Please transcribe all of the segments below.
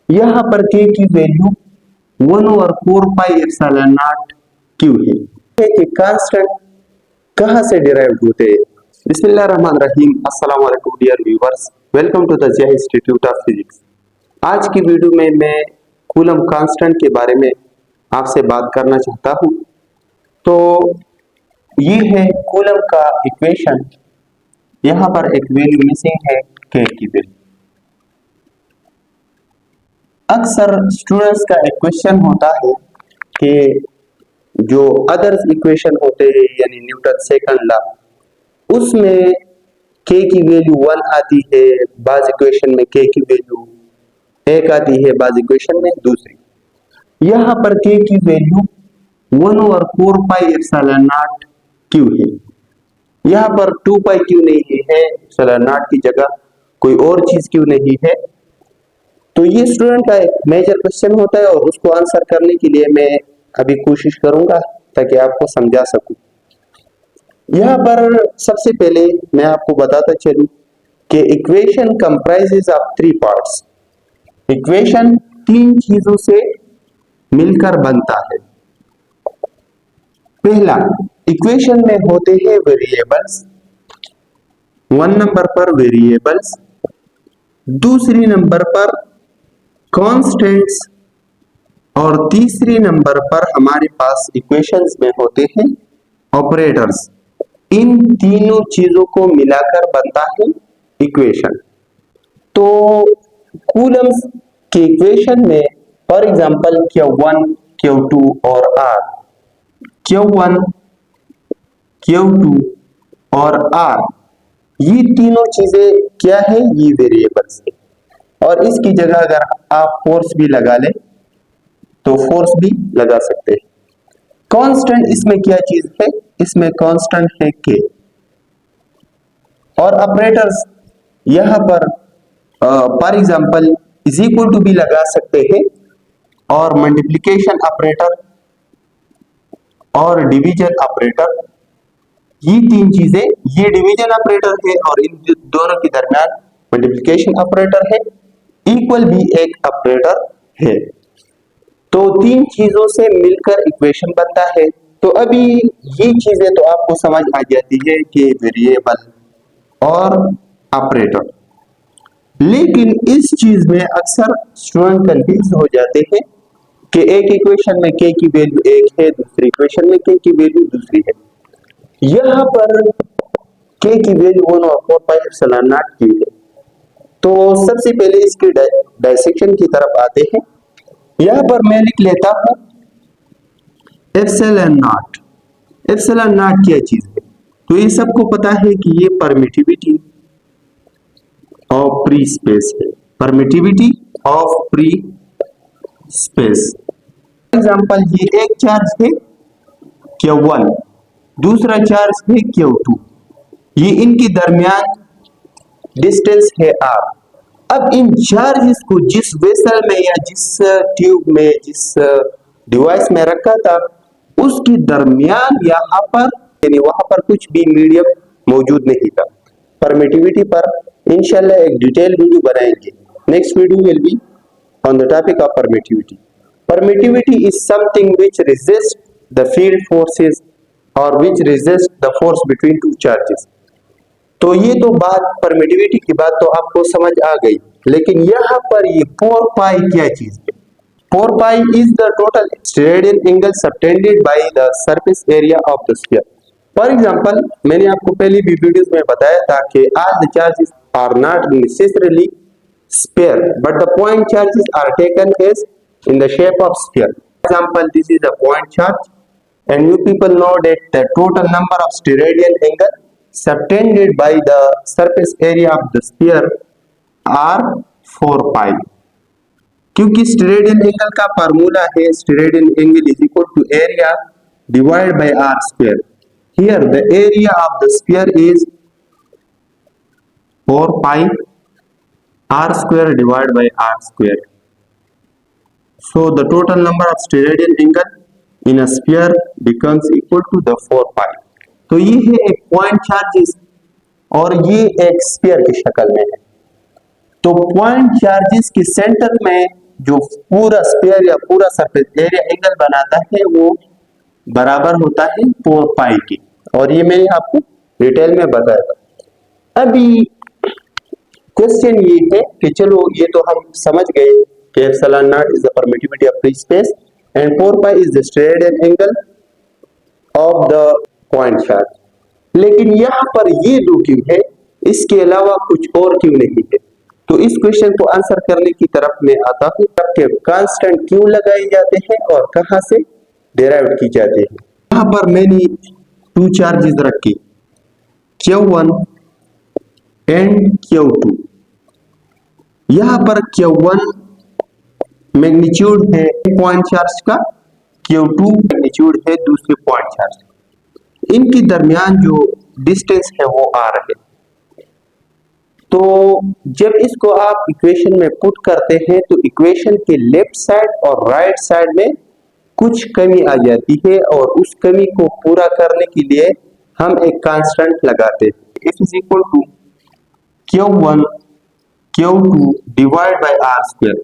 यहाँ पर k की वैल्यू 1/4πε0 क्यू है। कि कांस्टेंट कहां से डिराइव होते हैं? बिस्मिल्लाहिर्रहमानिर्रहीम। अस्सलाम वालेकुम dear viewers, welcome to the Zia institute of physics. आज की वीडियो में मैं कूलम कांस्टेंट के बारे में आपसे बात करना चाहता हूं। तो ये है कूलम का इक्वेशन। यहाँ पर एक वैल्यू मिसिंग है, k की वैल्यू। अक्सर स्टूडेंट्स का एक क्वेश्चन होता है कि जो अदर्स इक्वेशन होते हैं यानी न्यूटन सेकंड लॉ, उसमें k की वैल्यू 1 आती है, बाज इक्वेशन में k की वैल्यू 1 आती है, बाज इक्वेशन में दूसरी। यहाँ पर k की वैल्यू 1/4πε0 क्यू है। यहाँ पर 2π क्यों नहीं है, एप्सिलॉन नॉट की जगह कोई और चीज क्यों नहीं है? तो ये स्टूडेंट का एक मेजर क्वेश्चन होता है और उसको आंसर करने के लिए मैं अभी कोशिश करूंगा ताकि आपको समझा सकूं। यहाँ पर सबसे पहले मैं आपको बताता चलूं कि equation comprises of 3 parts. Equation 3 चीजों से मिलकर बनता है। पहला, इक्वेशन में होते हैं वेरिएबल्स, 1 नंबर पर वेरिएबल्स, दूसरी नंबर पर कॉन्स्टेंट्स और तीसरी नंबर पर हमारे पास इक्वेशंस में होते हैं ऑपरेटर्स। इन तीनों चीजों को मिलाकर बनता है इक्वेशन। तो कूलम्स के इक्वेशन में फॉर एग्जांपल Q1, Q2 और R, Q1, Q2 और R, ये तीनों चीजें क्या है? ये वेरिएबल्स है। और इसकी जगह अगर आप फोर्स भी लगा ले तो फोर्स भी लगा सकते हैं। कांस्टेंट इसमें क्या चीज है? इसमें कांस्टेंट है k। और ऑपरेटर्स यहां पर for example is equal to भी लगा सकते हैं, और मल्टीप्लिकेशन ऑपरेटर और डिवीजन ऑपरेटर, ये तीन चीजें, ये डिवीजन ऑपरेटर है और इन दोनों के दरमियान मल्टीप्लिकेशन ऑपरेटर है, इक्वल भी एक ऑपरेटर है। तो तीन चीजों से मिलकर इक्वेशन बनता है। तो अभी ये चीजें तो आपको समझ आ जाती है कि वेरिएबल और ऑपरेटर, लेकिन इस चीज में अक्सर स्टूडेंट कंफ्यूज हो जाते हैं कि एक इक्वेशन में k की वैल्यू 1 है, दूसरी इक्वेशन में k की वैल्यू दूसरी है। यहां पर k की वैल्यू 1/4πε0 की है। तो सबसे पहले इसके डायसेक्शन की तरफ आते हैं। यहां पर मैं लिख लेता हूं एप्सिलॉन नॉट। एप्सिलॉन नॉट क्या चीज है? तो ये सबको पता है कि ये परमिटिविटी ऑफ फ्री स्पेस है। Permittivity of free space. For example ये एक चार्ज है Q1, दूसरा चार्ज है Q2, ये इनके दरमियान डिस्टेंस है R। अब इन चार्जेस को जिस वेसल में या जिस ट्यूब में, जिस डिवाइस में रखा था, उसके दरमियान यहाँ पर यानी वहां पर कुछ भी मीडियम मौजूद नहीं था। परमिटिविटी पर इंशाल्लाह एक डिटेल वीडियो बनाएंगे। Next video will be on the topic of permittivity. Permittivity is something which resist the field forces और which resist the force between two charges. तो ये तो बात परमिटिविटी की बात तो आपको समझ आ गई, लेकिन यहाँ पर ये 4π क्या चीज है? 4π is the total steradian angle subtended by the surface area of the sphere. For example मैंने आपको पहली भी वीडियोस में बताया था कि all the charges are not necessarily sphere but the point charges are taken as in the shape of sphere. For example this is a point charge and you people know that the total number of steradian angle subtended by the surface area of the sphere are 4π। क्योंकि steradian angle का formula है steradian angle is equal to area divide by r square. Here the area of the sphere is 4π r square divided by r square. So the total number of steradian angle in a sphere becomes equal to the 4π। तो ये है एक point charges और ये एक sphere की शक्ल में है। तो पॉइंट चार्जेस के सेंटर में जो पूरा स्फीयर या पूरा सरफेस एरिया एंगल बनाता है वो बराबर होता है 4 पाई के, और ये मैंने आपको डिटेल में बताया था। अभी क्वेश्चन ये है कि चलो ये तो हम समझ गए कि epsilon not is the permittivity of free space and 4 pi is the steradian angle of the point charge, लेकिन यहाँ पर ये दो क्यों है, इसके अलावा कुछ और क्यों नहीं है? तो इस क्वेश्चन को आंसर करने की तरफ मैं आता हूँ कि कांस्टेंट क्यों लगाए जाते हैं और कहाँ से डिराइव की जाती है। यहाँ पर मैंने 2 चार्जेस रखे Q1 एंड Q2। यहाँ पर Q1 मैग्नीट्यूड है पॉइंट चार्ज का, Q2 मैग्नीट्यूड है दूसरे पॉइंट चार्ज का, इनके दरमियान जो डिस्टेंस है वो R है। तो जब इसको आप इक्वेशन में पुट करते हैं तो इक्वेशन के लेफ्ट साइड और राइट साइड में कुछ कमी आ जाती है, और उस कमी को पूरा करने के लिए हम एक कांस्टेंट लगाते हैं। F is equal to Q1 Q2 divide by R square.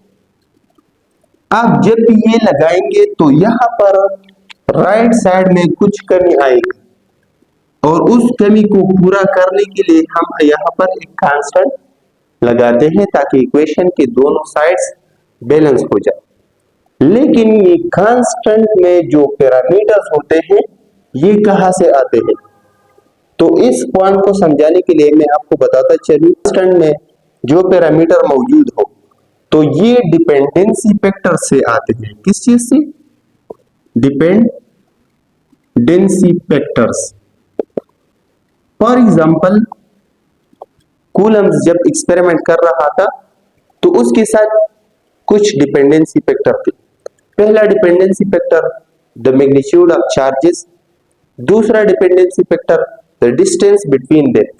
आप जब भी ये लगाएंगे तो यहाँ पर राइट साइड में कुछ कमी आएगी, और उस कमी को पूरा करने के लिए हम यहाँ पर एक कांस्टेंट लगाते हैं ताकि इक्वेशन के दोनों साइड्स बैलेंस हो जाए। लेकिन ये कांस्टेंट में जो पैरामीटर्स होते हैं ये कहाँ से आते हैं? तो इस पॉइंट को समझाने के लिए मैं आपको बताता चलूं, कांस्टेंट में जो पैरामीटर मौजूद हो तो ये डिपेंडेंसी फैक्टर से आते हैं। किस चीज से? Dependency factors. For example coulomb जब एक्सपेरिमेंट कर रहा था तो उसके साथ कुछ डिपेंडेंसी फैक्टर थे। पहला dependency factor the magnitude of charges, दूसरा dependency factor the distance between them.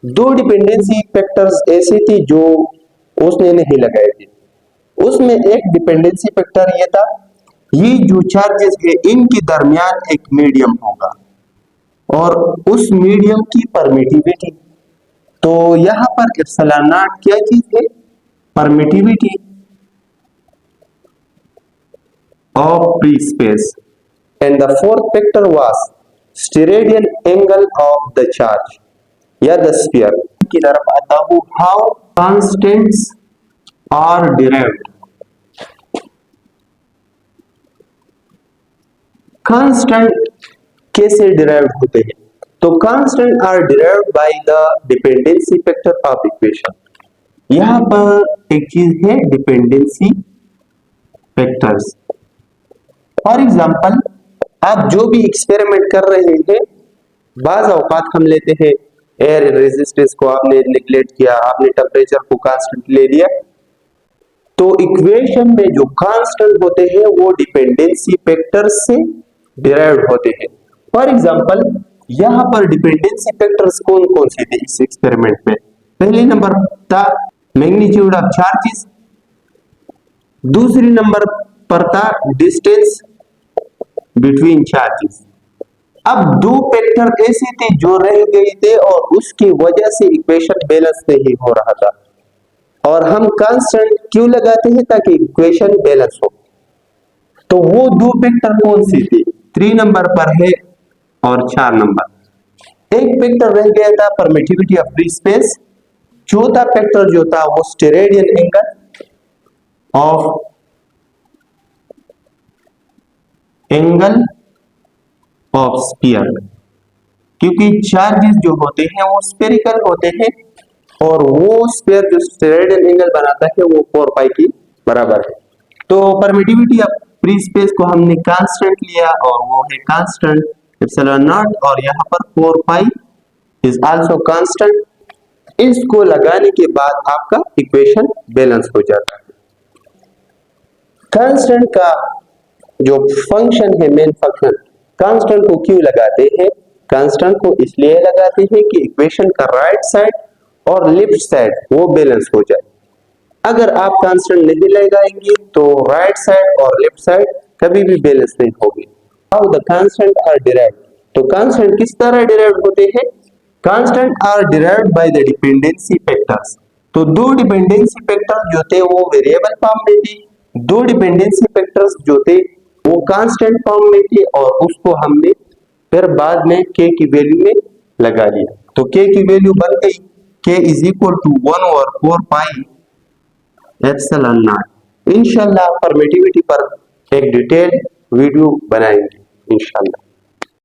2 dependency factors ऐसे थे जो उसने नहीं लगाए थे। उसमें एक डिपेंडेंसी फैक्टर ये था, ये जो चार्जेस है इनके दरमियान एक मीडियम होगा और उस मीडियम की परमिटिविटी। तो यहां पर एप्सिलॉन नॉट क्या चीज है? Permittivity of free space. And the fourth factor was steradian angle of the charge या द स्फीयर। की तरफ आता हूं, how constants are derived. Constant कैसे डिराइव्ड होते हैं? तो constant are derived by the dependency factor of equation. यहां पर एक चीज है डिपेंडेंसी फैक्टर्स। फॉर एग्जांपल आप जो भी एक्सपेरिमेंट कर रहे हैं, बाज औकात हम लेते हैं एयर रेजिस्टेंस को आपने निगलेक्ट किया, आपने टेम्परेचर को कांस्टेंट ले लिया, तो इक्वेशन में जो कांस्टेंट होते हैं वो डिपेंडेंसी फैक्टर्स से डिराइव्ड होते हैं। फॉर एग्जांपल यहां पर डिपेंडेंसी फैक्टर्स कौन कौन से थे इस एक्सपेरिमेंट में? पहले नंबर था मैग्नीट्यूड ऑफ चार्जेस, दूसरी नंबर पर था डिस्टेंस बिटवीन चार्जेस। अब 2 फैक्टर ऐसे थे जो रह गए थे और उसकी वजह से इक्वेशन बैलेंस नहीं हो रहा था, और हम कांस्टेंट क्यों लगाते हैं? ताकि इक्वेशन बैलेंस हो। तो वो 2 फैक्टर कौन से थे? 3 नंबर पर है और 4 नंबर। एक फैक्टर रह गया था परमिटिविटी ऑफ फ्री स्पेस, चौथा फैक्टर जो था वो स्टेरेडियन एंगल ऑफ स्फीयर, क्योंकि चार्जेस जो होते हैं वो स्फेरिकल होते हैं और वो स्फीयर जो स्टेरेडियन एंगल बनाता है वो 4 पाई के बराबर है। तो परमिटिविटी ऑफ फ्री स्पेस को हमने कांस्टेंट लिया और वो है कांस्टेंट एप्सिलॉन नॉट, और यहाँ पर 4 पाई इज आल्सो कांस्टेंट। इसको लगाने के बाद आपका इक्वेशन बैलेंस हो जाता है। कांस्टेंट का जो फंक्शन है, मेन फंक्शन, कांस्टेंट को क्यों लगाते हैं? कांस्टेंट को इसलिए लगाते हैं कि इक्वेशन का राइट साइड और लेफ्ट साइड वो बैलेंस हो जाए। अगर आप कांस्टेंट नहीं लगाएंगे तो राइट साइड और लेफ्ट साइड कभी भी बैलेंस नहीं होगी। How the constant are derived? तो कांस्टेंट किस तरह डिराइव्ड होते हैं? Constant are derived by the dependency factors. तो दो डिपेंडेंसी फैक्टर जो थे वो वेरिएबल फॉर्म में थे, दो डिपेंडेंसी फैक्टर्स जो थे वो कांस्टेंट फॉर्म में थे, और उसको हमने फिर बाद में k की वैल्यू में लगा लिया। तो k की वैल्यू बन गई k is equal to 1/4 pi epsilon naught. इंशाल्लाह परमिटिविटी पर एक डिटेल वीडियो बनाएंगे इंशाल्लाह।